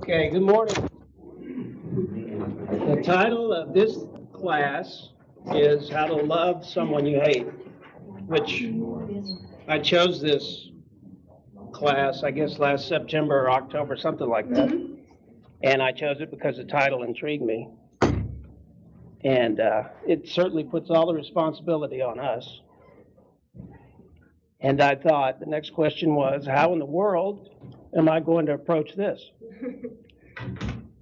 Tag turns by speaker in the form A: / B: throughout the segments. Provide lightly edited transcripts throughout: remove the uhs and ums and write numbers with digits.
A: Okay, good morning. The title of this class is How to Love Someone You Hate, which I chose this class, I guess, last September or October, something like that. And I chose it because the title intrigued me. And it certainly puts all the responsibility on us. And I thought the next question was, how in the world am I going to approach this?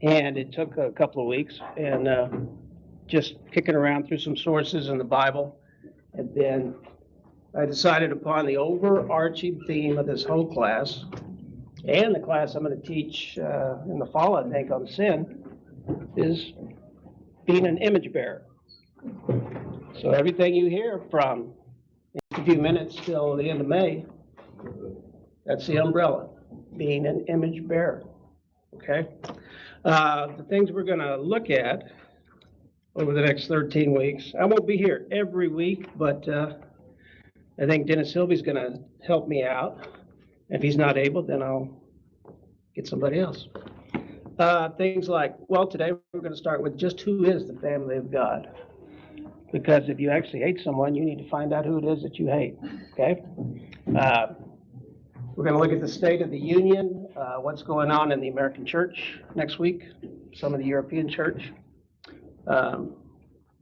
A: And it took a couple of weeks and just kicking around through some sources in the Bible. And then I decided upon the overarching theme of this whole class and the class I'm going to teach in the fall, I think, on sin, is being an image bearer. So everything you hear from in a few minutes till the end of May, that's the umbrella, being an image bearer. Okay? The things we're going to look at over the next 13 weeks. I won't be here every week, but I think Dennis Hilby's going to help me out. If he's not able, then I'll get somebody else. Things like, well, today we're going to start with just who is the family of God. Because if you actually hate someone, you need to find out who it is that you hate. Okay? We're going to look at the State of the Union, what's going on in the American church next week, some of the European church. Then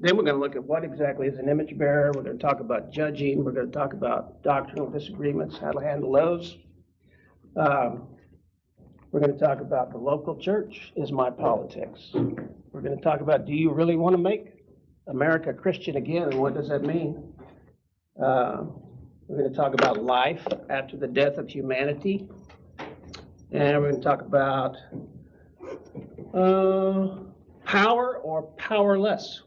A: we're going to look at what exactly is an image bearer. We're going to talk about judging. We're going to talk about doctrinal disagreements, how to handle those. We're going to talk about the local church is my politics. We're going to talk about, do you really want to make America Christian again, and what does that mean? We're going to talk about life after the death of humanity. And we're going to talk about power or powerless.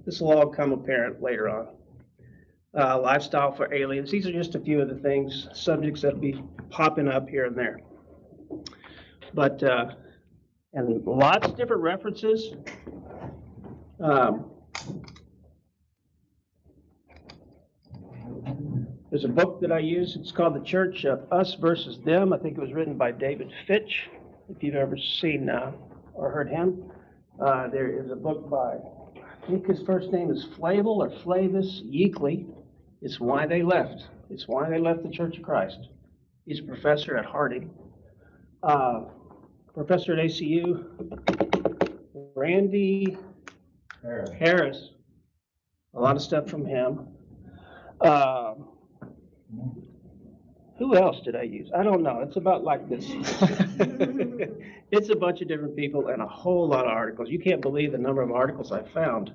A: This will all come apparent later on. Lifestyle for aliens. These are just a few of the things, subjects that'll be popping up here and there. But, and lots of different references. There's a book that I use. It's called The Church of Us versus Them. I think it was written by David Fitch, if you've ever seen or heard him. There is a book by, I think his first name is Flavel or Flavis Yeakley. It's Why They Left. It's Why They Left the Church of Christ. He's a professor at Harding. Professor at ACU, Randy Harris. A lot of stuff from him. Who else did I use? I don't know. It's about like this. It's a bunch of different people and a whole lot of articles. You can't believe the number of articles I found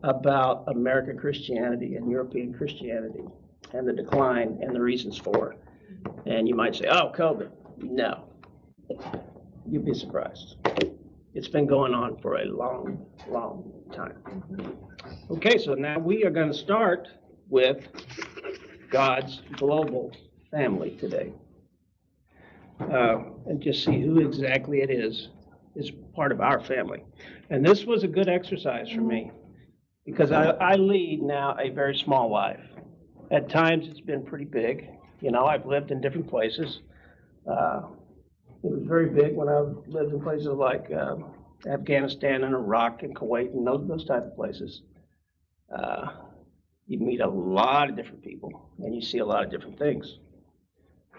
A: about American Christianity and European Christianity and the decline and the reasons for it. And you might say, oh, COVID. No. You'd be surprised. It's been going on for a long, long time. Okay, so now we are going to start with God's global family today. And just see who exactly it is part of our family. And this was a good exercise for me because I lead now a very small life. At times it's been pretty big. You know, I've lived in different places. It was very big when I lived in places like Afghanistan and Iraq and Kuwait and those type of places. You meet a lot of different people and you see a lot of different things.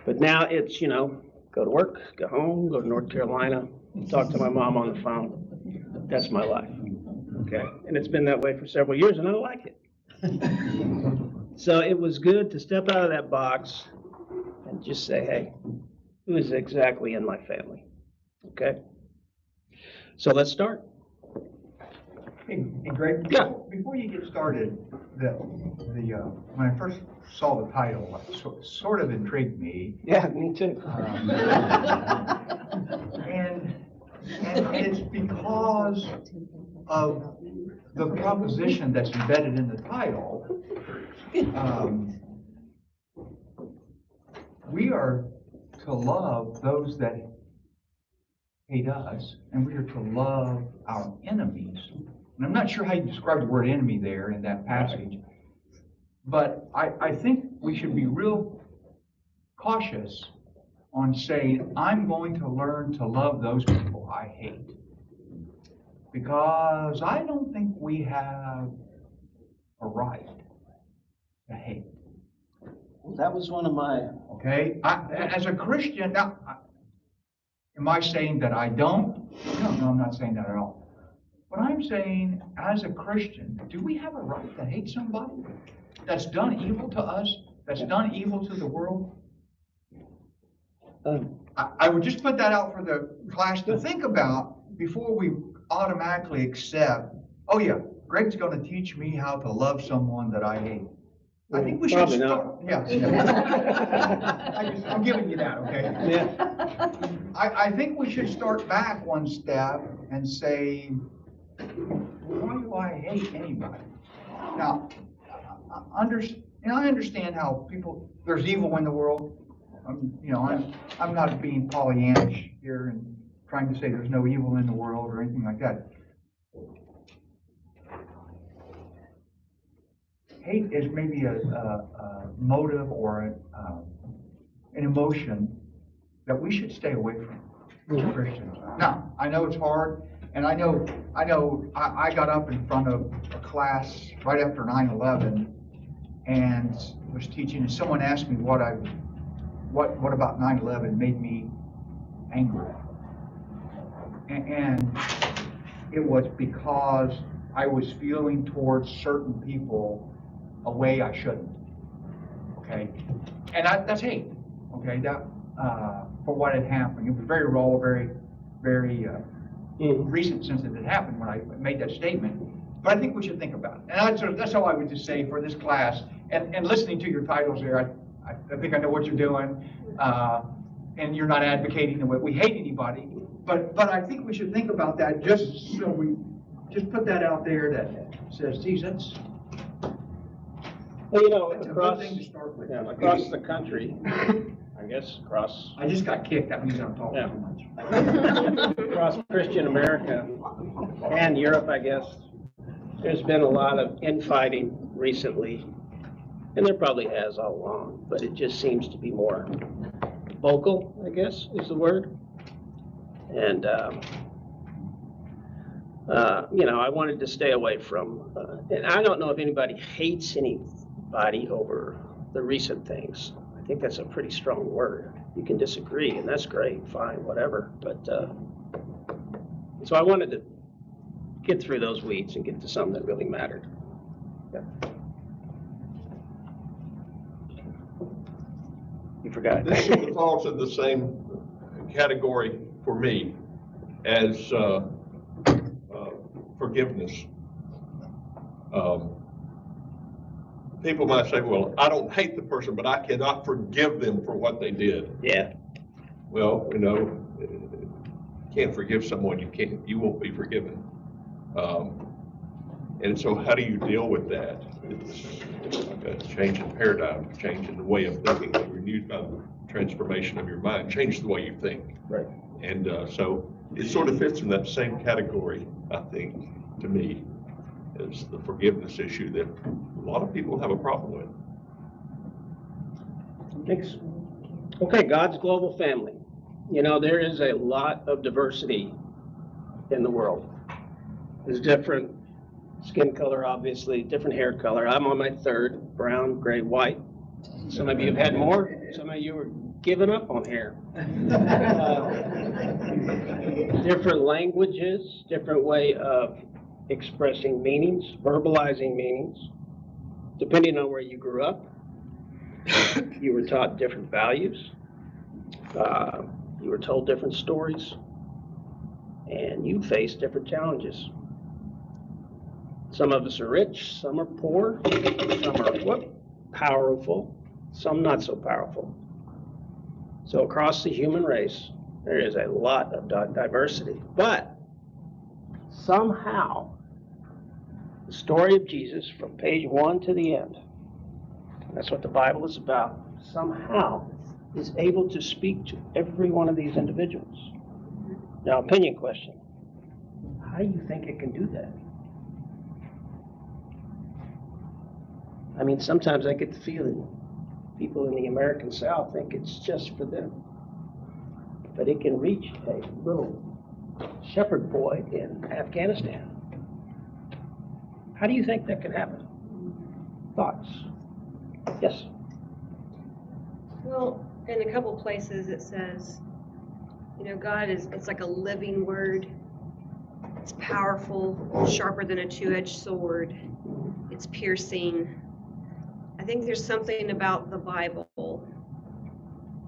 A: But now it's, you know, go to work, go home, go to North Carolina, talk to my mom on the phone. That's my life. Okay. And it's been that way for several years and I like it. So it was good to step out of that box and just say, hey, who is exactly in my family? Okay. So let's start.
B: Hey, Greg,
A: Yeah.
B: Before you get started, when I first saw the title, it sort of intrigued me.
A: Yeah, me too.
B: And it's because of the proposition that's embedded in the title. We are to love those that hate us, and we are to love our enemies. And I'm not sure how you describe the word enemy there in that passage, but I think we should be real cautious on saying, I'm going to learn to love those people I hate. Because I don't think we have a right to hate.
A: That was one of my,
B: Okay? As a Christian, now, am I saying that I don't? No, I'm not saying that at all. But I'm saying, as a Christian, do we have a right to hate somebody that's done evil to us, that's done evil to the world? I would just put that out for the class to think about before we automatically accept, oh yeah, Greg's going to teach me how to love someone that I hate. I think we should
A: Probably
B: start.
A: not.
B: Yeah. I'm giving you that, okay?
A: yeah,
B: I think we should start back one step and say, why do I hate anybody? Now, I understand how people, there's evil in the world. I'm not being Pollyannish here and trying to say there's no evil in the world or anything like that. Hate is maybe a motive or an emotion that we should stay away from as Christians. Now, I know it's hard, and I know I got up in front of a class right after 9/11 and was teaching, and someone asked me what about 9/11 made me angry. And it was because I was feeling towards certain people a way I shouldn't. Okay? And that's hate. Okay? That for what had happened. It was very raw, very, very recent since it had happened when I made that statement. But I think we should think about it. And that's all I would just say for this class. And listening to your titles there, I think I know what you're doing. And you're not advocating that we hate anybody. But I think we should think about that just so we just put that out there that says, geez, that's
A: well,
B: a
A: across,
B: good thing to start with.
A: across the country, I guess, across
B: I just got kicked. That means I'm talking too much.
A: across Christian America and Europe, I guess, there's been a lot of infighting recently, and there probably has all along, but it just seems to be more vocal, I guess is the word. And, I wanted to stay away from, and I don't know if anybody hates anybody over the recent things. I think that's a pretty strong word. You can disagree, and that's great, fine, whatever. But so I wanted to get through those weeds and get to something that really mattered. Yeah. You forgot.
C: This sort of falls in the same category for me as forgiveness. People might say, well, I don't hate the person, but I cannot forgive them for what they did.
A: Yeah.
C: Well, can't forgive someone you won't be forgiven. And so how do you deal with that? It's like a change in paradigm, change in the way of thinking, renewed by the transformation of your mind, change the way you think.
A: Right.
C: And so it sort of fits in that same category, I think, to me, as the forgiveness issue that a lot of people have a problem with.
A: Thanks. Okay, God's global family. There is a lot of diversity in the world. There's different skin color, obviously, different hair color. I'm on my third, brown, gray, white. Some of you have had more. Some of you are giving up on hair. Different languages, different way of expressing meanings, verbalizing meanings. Depending on where you grew up, you were taught different values. You were told different stories. And you face different challenges. Some of us are rich, some are poor, some are powerful, some not so powerful. So across the human race, there is a lot of diversity. But somehow, the story of Jesus from page 1 to the end, that's what the Bible is about, somehow is able to speak to every one of these individuals. Now, opinion question. How do you think it can do that? I mean, sometimes I get the feeling people in the American South think it's just for them. but it can reach a little shepherd boy in Afghanistan. How do you think that can happen? Thoughts? Yes?
D: Well, in a couple places it says, God it's like a living word. It's powerful, sharper than a two-edged sword. It's piercing. I think there's something about the Bible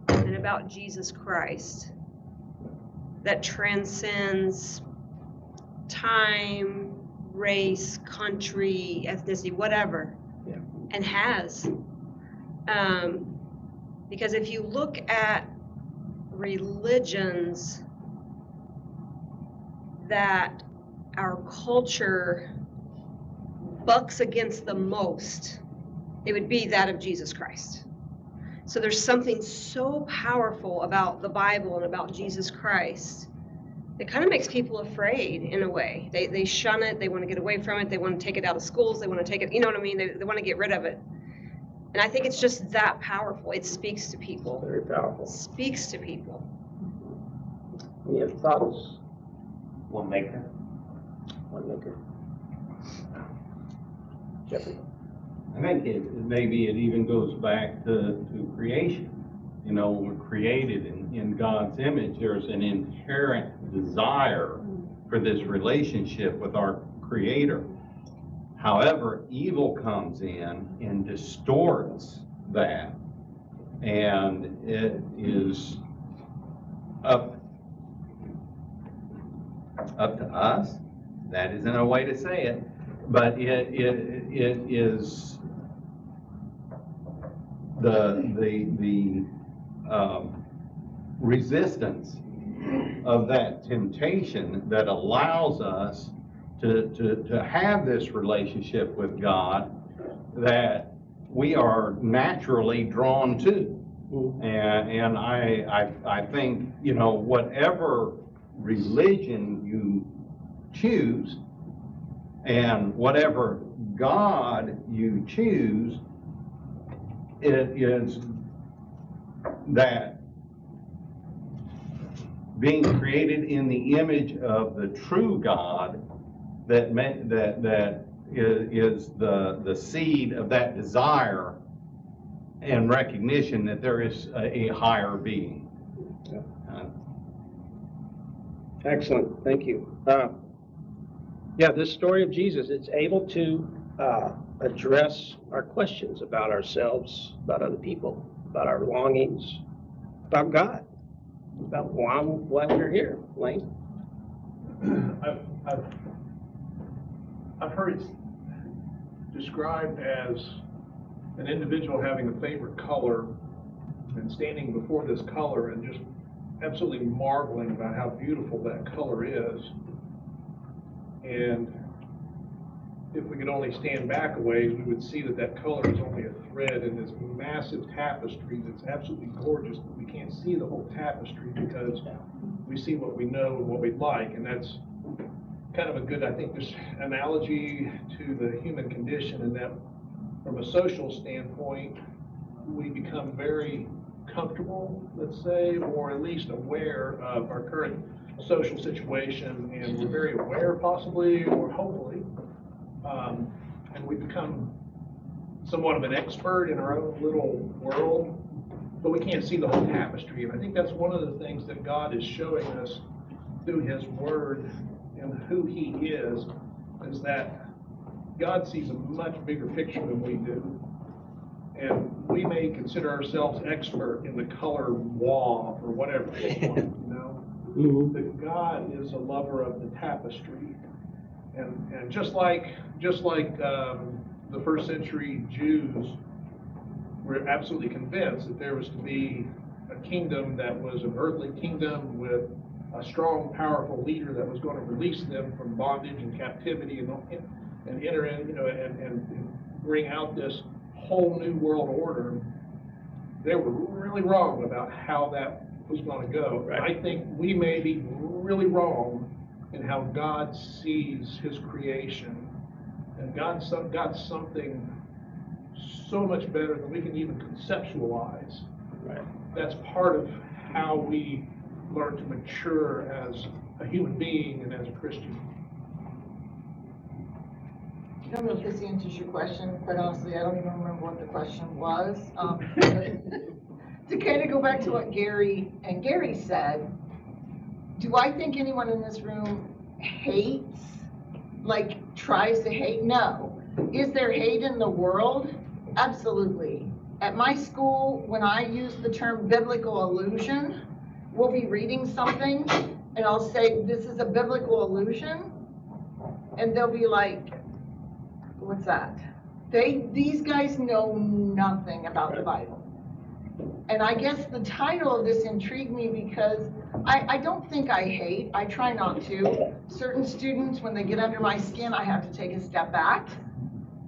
D: and about Jesus Christ that transcends time, race, country, ethnicity, whatever,
A: Yeah.
D: and has. Because if you look at religions that our culture bucks against the most, it would be that of Jesus Christ. So there's something so powerful about the Bible and about Jesus Christ. It kind of makes people afraid in a way. They shun it. They want to get away from it. They want to take it out of schools. They want to take it, you know what I mean? They want to get rid of it. And I think it's just that powerful. It speaks to people.
A: Very powerful.
D: It speaks to people.
A: Any other thoughts?
E: One maker.
A: One maker. Jeffrey?
E: I think maybe it even goes back to creation. We're created in God's image. There's an inherent desire for this relationship with our Creator. However, evil comes in and distorts that, and it is up to us. That isn't a way to say it, but it is the resistance of that temptation that allows us to have this relationship with God that we are naturally drawn to. And I think, whatever religion you choose and whatever God you choose, it is that being created in the image of the true God that is the seed of that desire and recognition that there is a higher being.
A: Excellent, thank you. Yeah, this story of Jesus, it's able to address our questions about ourselves, about other people, about our longings, about God, about why we're here. Lane?
F: I've heard it described as an individual having a favorite color and standing before this color and just absolutely marveling about how beautiful that color is. And if we could only stand back a ways, we would see that that color is only a thread in this massive tapestry that's absolutely gorgeous, but we can't see the whole tapestry because we see what we know and what we'd like. And that's kind of a good, I think, just analogy to the human condition, in that from a social standpoint, we become very comfortable, let's say, or at least aware of our current social situation, and we're very aware possibly, or hopefully, and we become somewhat of an expert in our own little world, but we can't see the whole tapestry. And I think that's one of the things that God is showing us through His Word and who He is that God sees a much bigger picture than we do. And we may consider ourselves expert in the color mauve or whatever they want, But God is a lover of the tapestry. And just like the first century Jews were absolutely convinced that there was to be a kingdom that was an earthly kingdom with a strong, powerful leader that was going to release them from bondage and captivity and enter in, and bring out this whole new world order. They were really wrong about how that was going to go. Right. I think we may be really wrong in how God sees His creation, and God's got something so much better than we can even conceptualize.
A: Right.
F: That's part of how we learn to mature as a human being and as a Christian?
G: I don't know if this answers your question, quite honestly, I don't even remember what the question was. To kind of go back to what Gary said, do I think anyone in this room hates, like tries to hate? No. Is there hate in the world? Absolutely. At my school, when I use the term biblical illusion, we'll be reading something and I'll say, this is a biblical illusion. And they'll be like, what's that? These guys know nothing about the Bible. And I guess the title of this intrigued me because I don't think I hate, I try not to. Certain students, when they get under my skin, I have to take a step back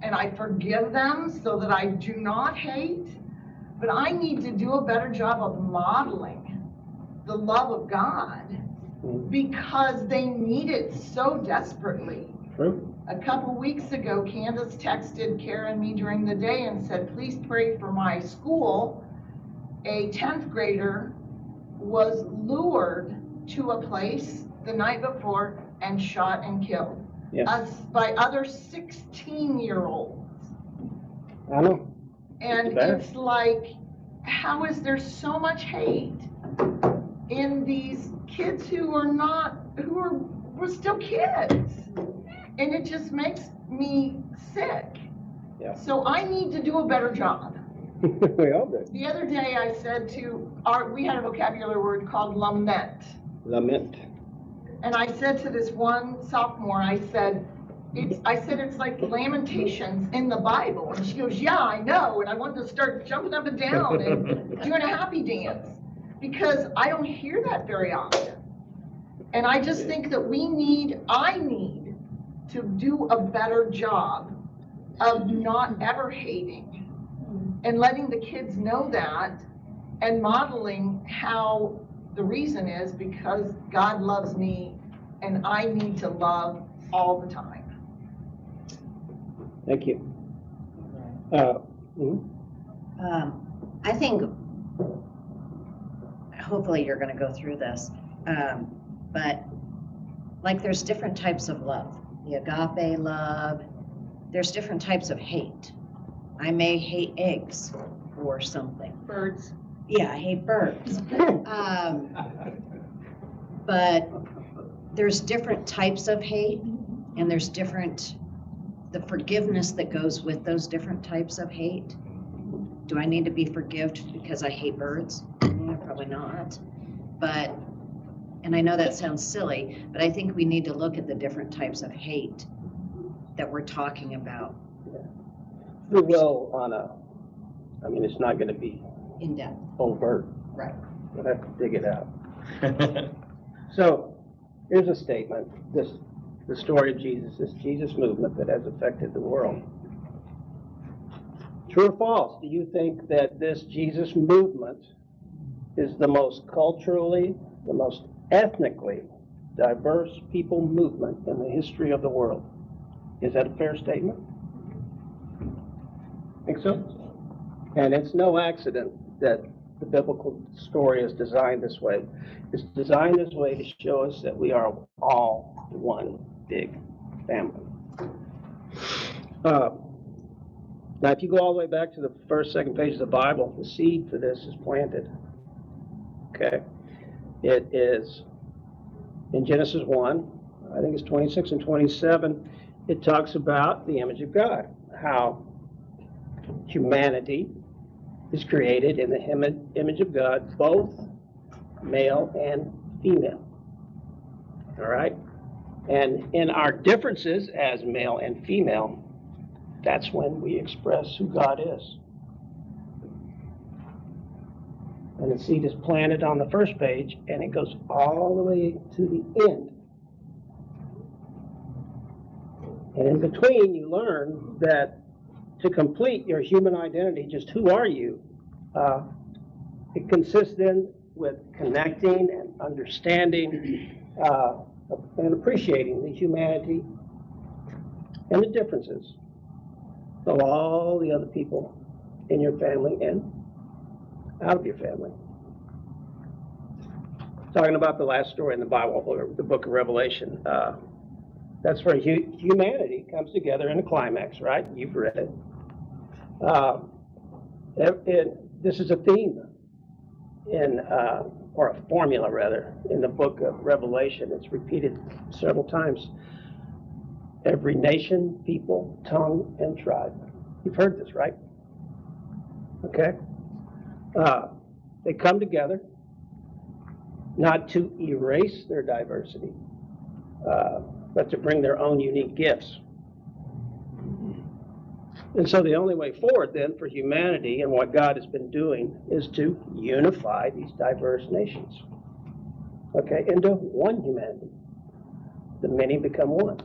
G: and I forgive them so that I do not hate. But I need to do a better job of modeling the love of God because they need it so desperately.
A: True.
G: A couple weeks ago, Candace texted Kara and me during the day and said, please pray for my school. A 10th grader was lured to a place the night before and shot and killed by other 16-year-olds.
A: I know.
G: And it's like, how is there so much hate in these kids we're still kids? And it just makes me sick.
A: Yeah.
G: So I need to do a better job.
A: We all do.
G: The other day I said we had a vocabulary word called lament.
A: Lament.
G: And I said to this one sophomore, I said it's like Lamentations in the Bible. And she goes, yeah, I know. And I wanted to start jumping up and down and doing a happy dance because I don't hear that very often. And I just think that I need to do a better job of not ever hating and letting the kids know that and modeling how the reason is because God loves me and I need to love all the time.
A: Thank you.
H: I think, hopefully you're gonna go through this, but like there's different types of love. The agape love, there's different types of hate. I may hate eggs or something.
D: Birds.
H: Yeah, I hate birds. But there's different types of hate and there's the forgiveness that goes with those different types of hate. Do I need to be forgived because I hate birds? Probably not. And I know that sounds silly, but I think we need to look at the different types of hate that we're talking about.
A: We will it's not going to be
H: In depth.
A: overt.
H: Right.
A: We'll have to dig it out. So here's a statement. The story of Jesus, this Jesus movement that has affected the world. True or false? Do you think that this Jesus movement is the most culturally, the most ethnically diverse people movement in the history of the world? Is that a fair statement? Think so? And it's no accident that the biblical story is designed this way. It's designed this way to show us that we are all one big family. Now, if you go all the way back to the first, second pages of the Bible, the seed for this is planted. Okay? It is in Genesis 1, I think it's 26 and 27, it talks about the image of God, how humanity is created in the image of God, both male and female. All right? And in our differences as male and female, that's when we express who God is. And the seed is planted on the first page, and it goes all the way to the end. And in between, you learn that to complete your human identity, just who are you, it consists then with connecting and understanding and appreciating the humanity and the differences of all the other people in your family and out of your family. talking about the last story in the Bible, or the book of Revelation. That's where humanity comes together in a climax, right? You've read it. This is a theme or a formula rather, in the book of Revelation. It's repeated several times. Every nation, people, tongue, and tribe. You've heard this, right? Okay. They come together not to erase their diversity, but to bring their own unique gifts. And so the only way forward then for humanity and what God has been doing is to unify these diverse nations, okay, into one humanity. The many become one.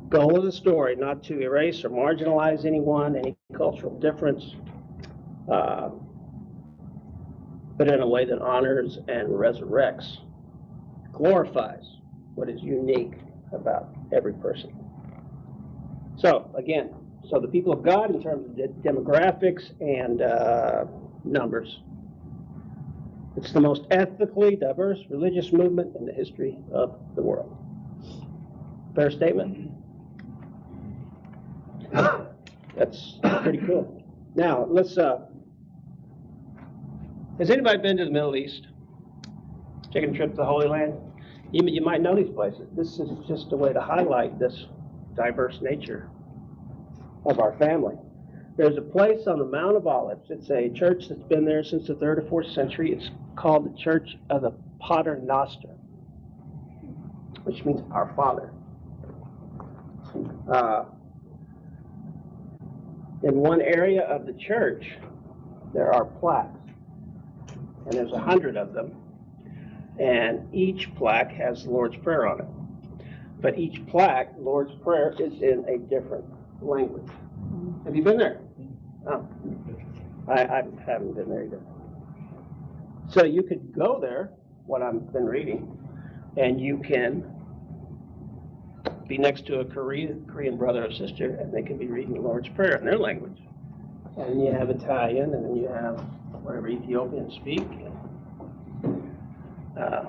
A: Goal of the story, not to erase or marginalize anyone, any cultural difference, but in a way that honors and resurrects, glorifies what is unique about every person. So again, the people of God in terms of demographics and numbers, it's the most ethnically diverse religious movement in the history of the world. Fair statement? That's pretty cool. Now, let's, has anybody been to the Middle East? Taking a trip to the Holy Land? You might know these places. This is just a way to highlight this diverse nature of our family. There's a place on the Mount of Olives. It's a church that's been there since the 3rd or 4th century. It's called the Church of the Pater Noster, which means our Father. In one area of the church, there are plaques, and there's 100 of them, and each plaque has the Lord's Prayer on it. But each plaque, Lord's Prayer, is in a different language. Have you been there? Oh, I haven't been there either. So you could go there, what I've been reading, and you can be next to a Korean brother or sister, and they can be reading the Lord's Prayer in their language. And you have Italian, and then you have whatever Ethiopians speak.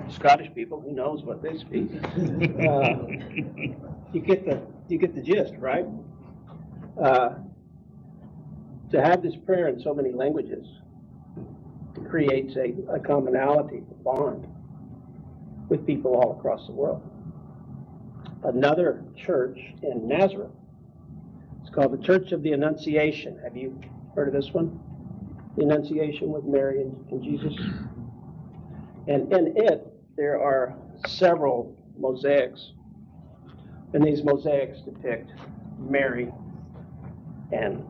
A: Scottish people, who knows what they speak. You get the gist, right? To have this prayer in so many languages creates a commonality, a bond with people all across the world. Another church in Nazareth, it's called the Church of the Annunciation. Have you heard of this one? The Annunciation with Mary and Jesus. And in it, there are several mosaics. And these mosaics depict Mary and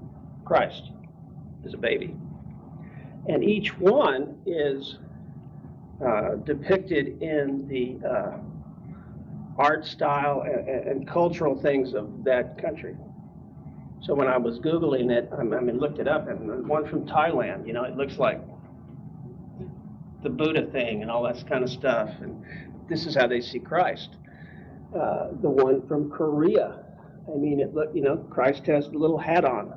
A: Christ as a baby. And each one is depicted in the art style and cultural things of that country. So when I was Googling it, looked it up, and one from Thailand, it looks like the Buddha thing and all that kind of stuff. And this is how they see Christ. The one from Korea, Christ has a little hat on,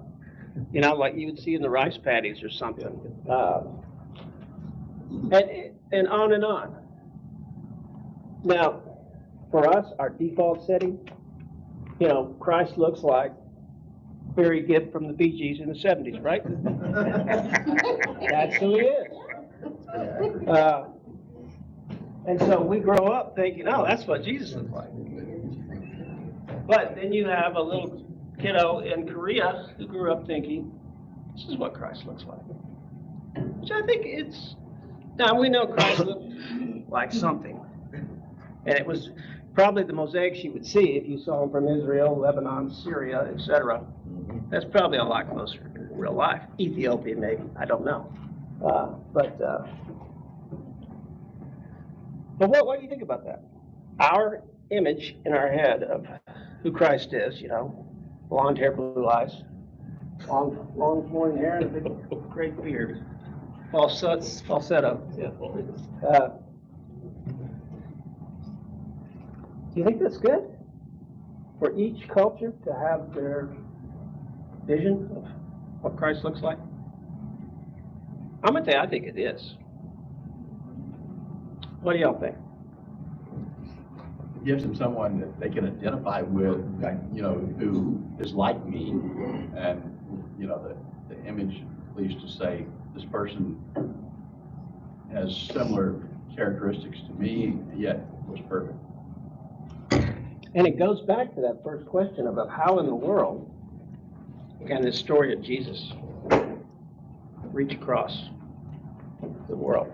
A: like you would see in the rice paddies or something. And on and on. Now, for us, our default setting, Christ looks like Barry Gibb from the Bee Gees in the 70s, right? That's who he is. And so we grow up thinking, oh, that's what Jesus looked like. But then you have a little kiddo in Korea who grew up thinking, this is what Christ looks like. Which I think now we know Christ looked like something. And it was probably the mosaics you would see if you saw them from Israel, Lebanon, Syria, etc. That's probably a lot closer to real life. Ethiopia, maybe, I don't know. But what do you think about that? Our image in our head of who Christ is, blonde hair, blue eyes, long flowing hair, and a big, great beard. Falsetto. Yeah. Do you think that's good for each culture to have their vision of what Christ looks like? I'm gonna tell you, I think it is. What do y'all think?
I: Gives them someone that they can identify with, you know, who is like me, and, you know, the image leads to say, this person has similar characteristics to me, yet was perfect.
A: And it goes back to that first question about how in the world can this story of Jesus reach across the world.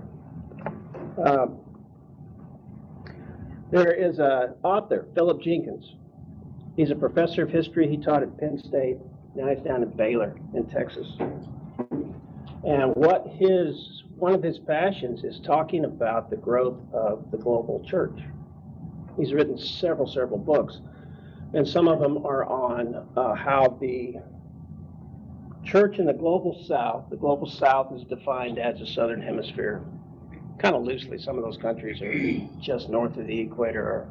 A: There is an author, Philip Jenkins. He's a professor of history. He taught at Penn State. Now he's down at Baylor in Texas. And one of his passions is talking about the growth of the global church. He's written several books, and some of them are on how the church in the global south is defined as the southern hemisphere, kind of loosely. Some of those countries are just north of the equator,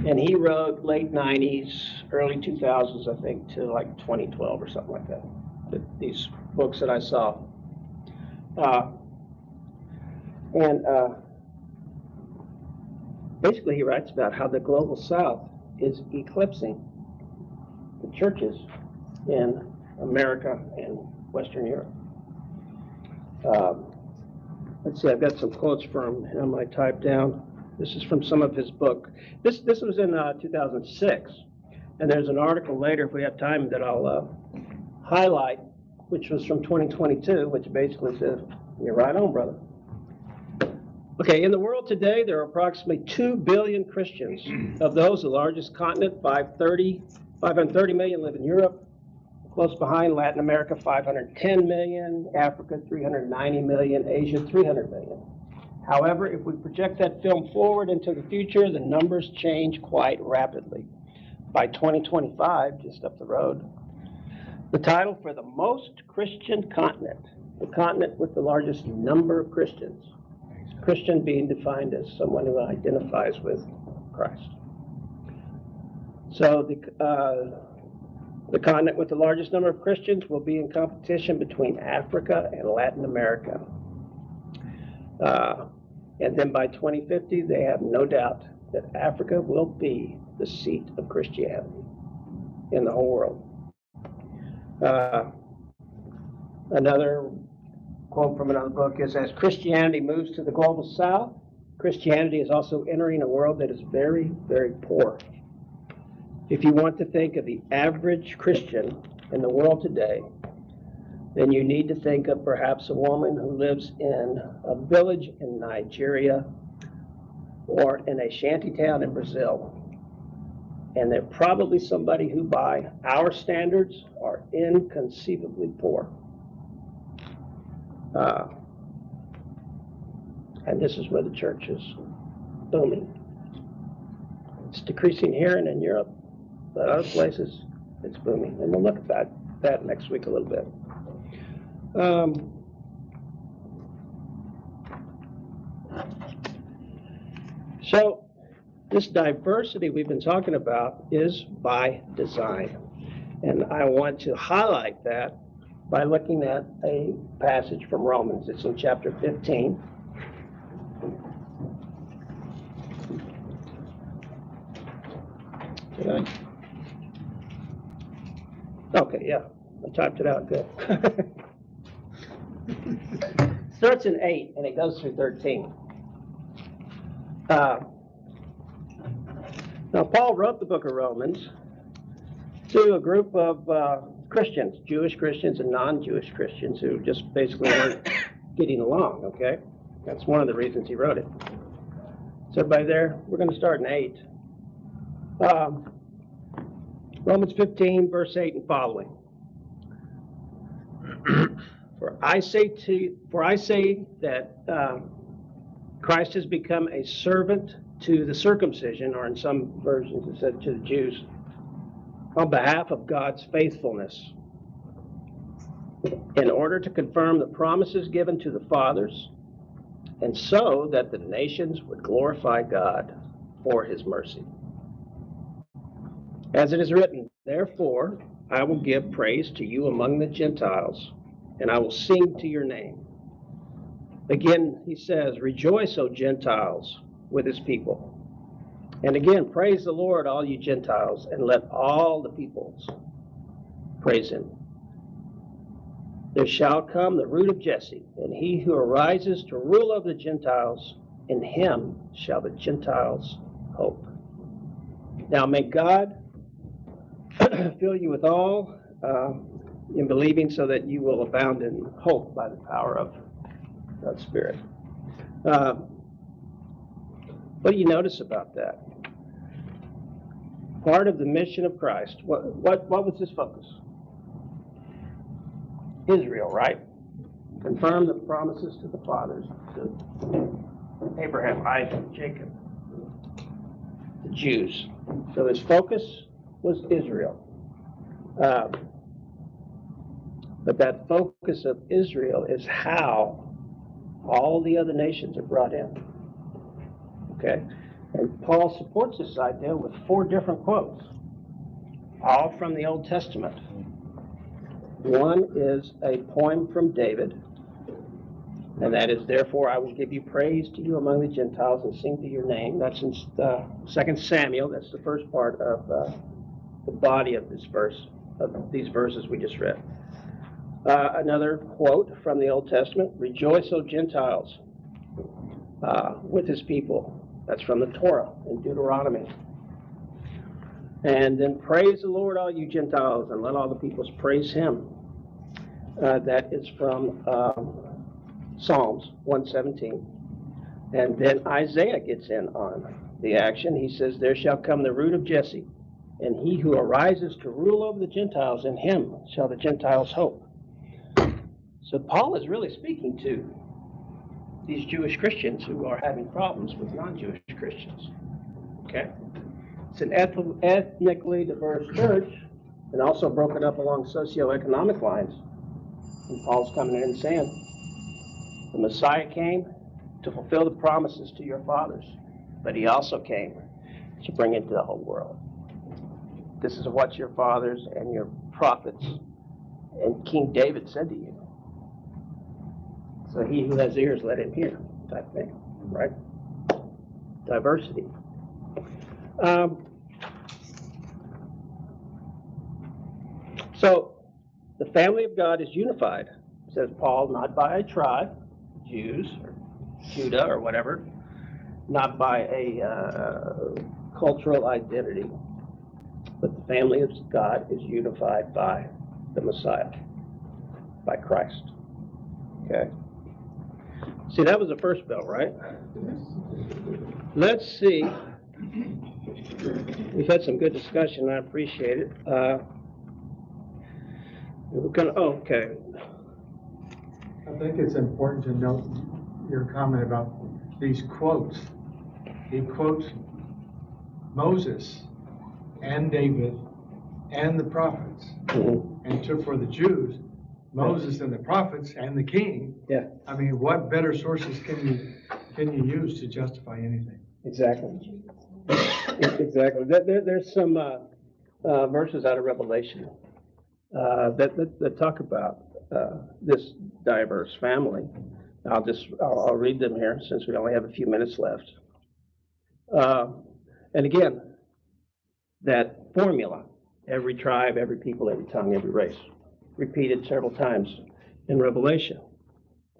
A: and he wrote late 90s, early 2000s, I think, to like 2012 or something like that. These books that I saw. Basically he writes about how the global south is eclipsing the churches in America and Western Europe. Let's see, I've got some quotes from him I typed down. This is from some of his book. This was in 2006, and there's an article later, if we have time, that I'll highlight, which was from 2022, which basically says, you're right on, brother. Okay, in the world today, there are approximately 2 billion Christians. Of those, the largest continent, 530 million, live in Europe. Close behind, Latin America, 510 million, Africa, 390 million, Asia, 300 million. However, if we project that film forward into the future, the numbers change quite rapidly. By 2025, just up the road, the title for the most Christian continent, the continent with the largest number of Christians, Christian being defined as someone who identifies with Christ. So the continent with the largest number of Christians will be in competition between Africa and Latin America. And then by 2050, they have no doubt that Africa will be the seat of Christianity in the whole world. Another quote from another book is, as Christianity moves to the global south, Christianity is also entering a world that is very, very poor. If you want to think of the average Christian in the world today, then you need to think of perhaps a woman who lives in a village in Nigeria or in a shanty town in Brazil. And they're probably somebody who, by our standards, are inconceivably poor. And this is where the church is booming. It's decreasing here and in Europe, but other places it's booming. And we'll look at that next week a little bit. So this diversity we've been talking about is by design. And I want to highlight that by looking at a passage from Romans. It's in chapter 15. Okay, yeah, I typed it out good. Starts in 8 and it goes through 13. Now, Paul wrote the book of Romans to a group of Christians, Jewish Christians and non-Jewish Christians who just basically weren't getting along, okay? That's one of the reasons he wrote it. Is everybody there? We're going to start in 8. Romans 15, verse 8 and following. For I say that Christ has become a servant to the circumcision, or in some versions it said to the Jews, on behalf of God's faithfulness, in order to confirm the promises given to the fathers, and so that the nations would glorify God for his mercy. As it is written, therefore, I will give praise to you among the Gentiles, and I will sing to your name. Again, he says, rejoice, O Gentiles, with his people. And again, praise the Lord, all you Gentiles, and let all the peoples praise him. There shall come the root of Jesse, and he who arises to rule over the Gentiles, in him shall the Gentiles hope. Now may God fill you with all in believing, so that you will abound in hope by the power of God's Spirit. What do you notice about that? Part of the mission of Christ, what was his focus? Israel, right? Confirm the promises to the fathers, to Abraham, Isaac, Jacob, the Jews. So his focus was Israel. But that focus of Israel is how all the other nations are brought in. Okay? And Paul supports this idea with 4 different quotes, all from the Old Testament. One is a poem from David, and that is, therefore I will give you praise to you among the Gentiles and sing to your name. That's in 2 Samuel. That's the first part of the body of this verse, of these verses we just read. Another quote from the Old Testament, rejoice, O Gentiles, with his people. That's from the Torah in Deuteronomy. And then praise the Lord, all you Gentiles, and let all the peoples praise him. That is from Psalms 117. And then Isaiah gets in on the action. He says, there shall come the root of Jesse, and he who arises to rule over the Gentiles, in him shall the Gentiles hope. So Paul is really speaking to these Jewish Christians who are having problems with non-Jewish Christians. Okay? It's an ethnically diverse church, and also broken up along socioeconomic lines. And Paul's coming in and saying, the Messiah came to fulfill the promises to your fathers, but he also came to bring it to the whole world. This is what your fathers and your prophets and King David said to you. So he who has ears, let him hear, type thing, right? Diversity. So the family of God is unified, says Paul, not by a tribe, Jews or Judah or whatever, not by a cultural identity, but the family of God is unified by the Messiah, by Christ. Okay? See, that was the first bell, right? Let's see. We've had some good discussion. I appreciate it. We're gonna. Oh, okay.
J: I think it's important to note your comment about these quotes. He quotes Moses and David and the prophets.
A: Mm-hmm.
J: And took for the Jews, Moses and the prophets and the king.
A: Yeah.
J: I mean, what better sources can you use to justify anything?
A: Exactly. Exactly. There's some verses out of Revelation that talk about this diverse family. I'll read them here since we only have a few minutes left. And again, that formula, every tribe, every people, every tongue, every race, repeated several times in Revelation.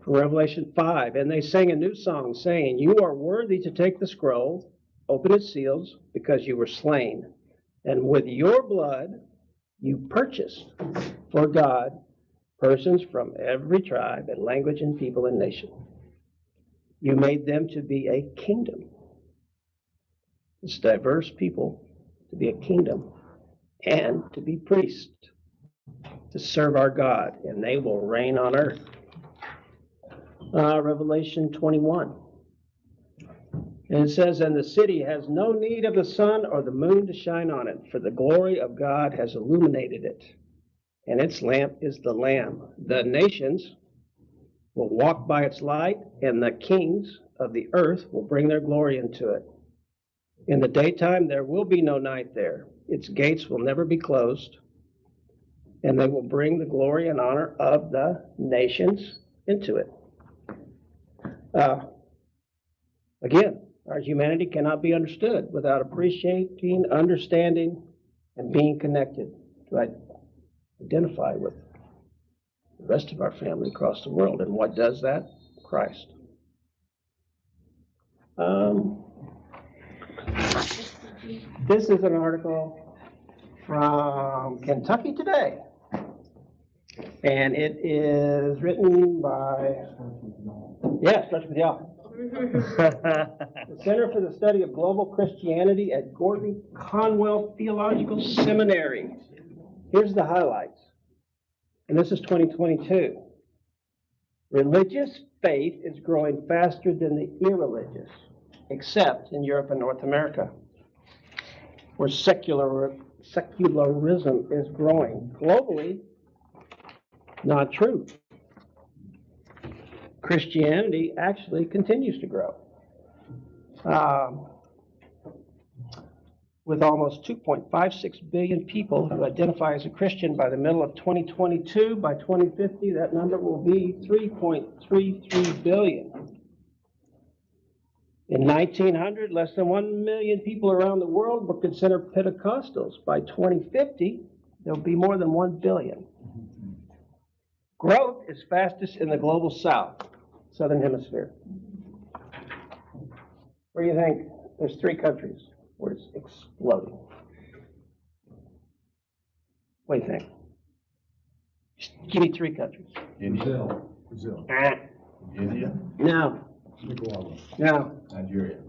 A: From Revelation 5, and they sang a new song, saying, you are worthy to take the scroll, open its seals, because you were slain. And with your blood you purchased for God persons from every tribe and language and people and nation. You made them to be a kingdom. It's diverse people to be a kingdom and to be priests, to serve our God, and they will reign on earth. Revelation 21. And it says, and the city has no need of the sun or the moon to shine on it, for the glory of God has illuminated it, and its lamp is the Lamb. The nations will walk by its light, and the kings of the earth will bring their glory into it. In the daytime there will be no night there. Its gates will never be closed. and they will bring the glory and honor of the nations into it. Again, our humanity cannot be understood without appreciating, understanding, and being connected to identify with the rest of our family across the world. And what does that? Christ. This is an article from Kentucky Today. And it is written by, yeah, starts with y'all. The Center for the Study of Global Christianity at Gordon Conwell Theological Seminary. Here's the highlights. And this is 2022. Religious faith is growing faster than the irreligious, except in Europe and North America, where secularism is growing. Globally, not true. Christianity actually continues to grow. With almost 2.56 billion people who identify as a Christian by the middle of 2022, by 2050, that number will be 3.33 billion. In 1900, less than 1 million people around the world were considered Pentecostals. By 2050, there'll be more than 1 billion. Growth is fastest in the global south, southern hemisphere. Where do you think? There's 3 countries where it's exploding. What do you think? Just give me 3 countries.
I: India,
J: Brazil,
I: India,
A: No,
J: Nicaragua.
A: no.
I: Nigeria.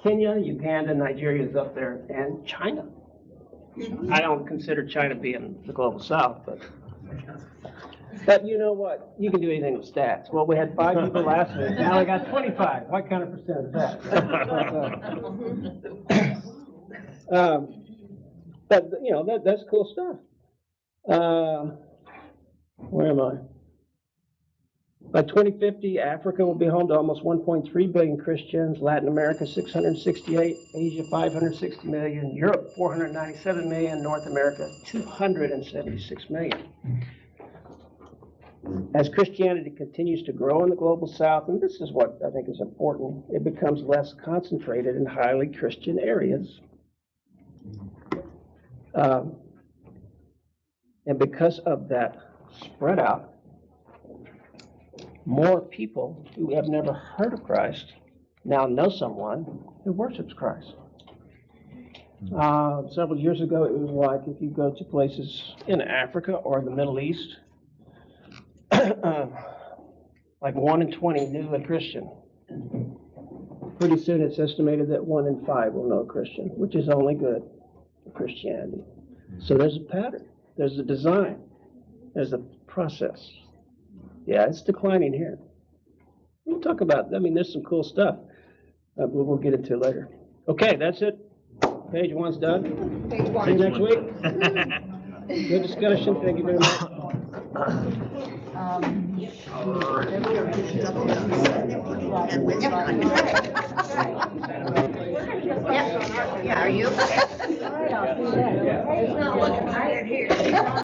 A: Kenya, Uganda, Nigeria is up there, and China. I don't consider China being the global south, but you know what? You can do anything with stats. Well, we had 5 people last week. Now we got 25. What kind of percent is that? But you know that's cool stuff. Where am I? By 2050, Africa will be home to almost 1.3 billion Christians. Latin America, 668. Asia, 560 million. Europe, 497 million. North America, 276 million. As Christianity continues to grow in the global south, and this is what I think is important, it becomes less concentrated in highly Christian areas. And because of that spread out, more people who have never heard of Christ now know someone who worships Christ. Several years ago, it was like if you go to places in Africa or the Middle East, like 1 in 20 knew a Christian. Pretty soon it's estimated that 1 in 5 will know a Christian, which is only good for Christianity. So there's a pattern, there's a design, there's a process. Yeah, it's declining here. We'll talk about, I mean, there's some cool stuff. We'll get into it later. Okay, that's it. Page 1's done.
G: Page
A: See you
G: 1.
A: next week. Good discussion. Thank you very much.
H: Yeah, are you?
G: It's not looking tired here.